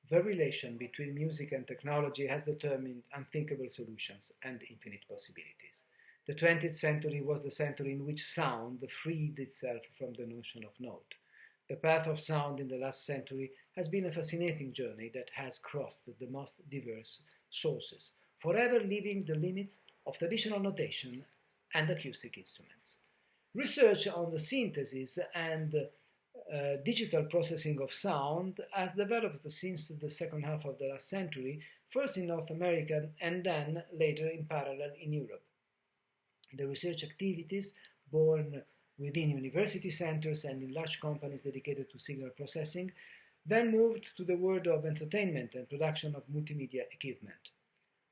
The relation between music and technology has determined unthinkable solutions and infinite possibilities. The 20th century was the century in which sound freed itself from the notion of note. The path of sound in the last century has been a fascinating journey that has crossed the most diverse sources, forever leaving the limits of traditional notation and acoustic instruments. Research on the synthesis and digital processing of sound has developed since the second half of the last century, first in North America and then later in parallel in Europe. The research activities born within university centers and in large companies dedicated to signal processing then moved to the world of entertainment and production of multimedia equipment.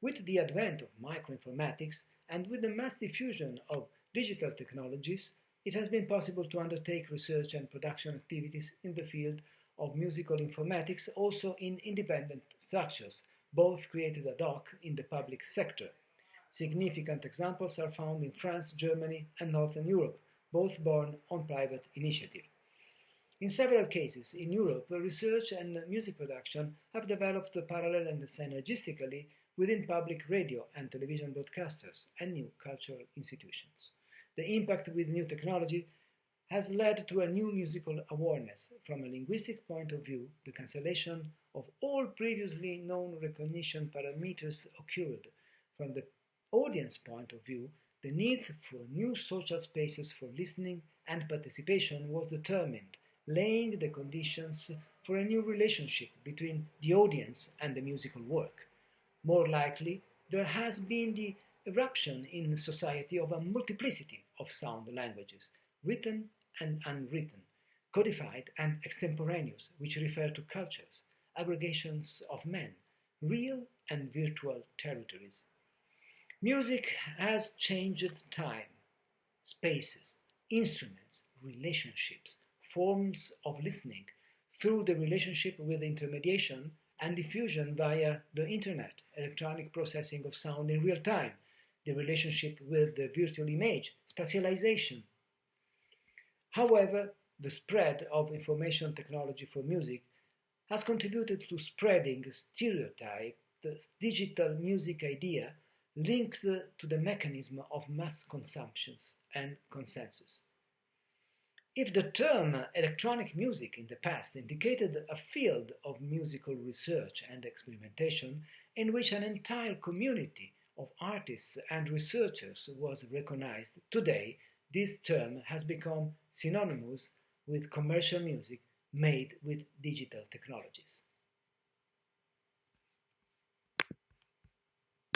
With the advent of microinformatics and with the mass diffusion of digital technologies, it has been possible to undertake research and production activities in the field of musical informatics, also in independent structures, both created ad hoc in the public sector. Significant examples are found in France, Germany, and Northern Europe, both born on private initiative. In several cases in Europe, research and music production have developed parallel and synergistically within public radio and television broadcasters and new cultural institutions. The impact with new technology has led to a new musical awareness. From a linguistic point of view, the cancellation of all previously known recognition parameters occurred. From the audience point of view, the needs for new social spaces for listening and participation was determined, laying the conditions for a new relationship between the audience and the musical work. More likely, there has been the eruption in society of a multiplicity of sound languages, written and unwritten, codified and extemporaneous, which refer to cultures, aggregations of men, real and virtual territories. Music has changed time, spaces, instruments, relationships, forms of listening through the relationship with intermediation and diffusion via the internet, electronic processing of sound in real time, the relationship with the virtual image, spatialization. However, the spread of information technology for music has contributed to spreading a stereotype, the digital music idea linked to the mechanism of mass consumption and consensus. If the term electronic music in the past indicated a field of musical research and experimentation in which an entire community of artists and researchers was recognized, today this term has become synonymous with commercial music made with digital technologies.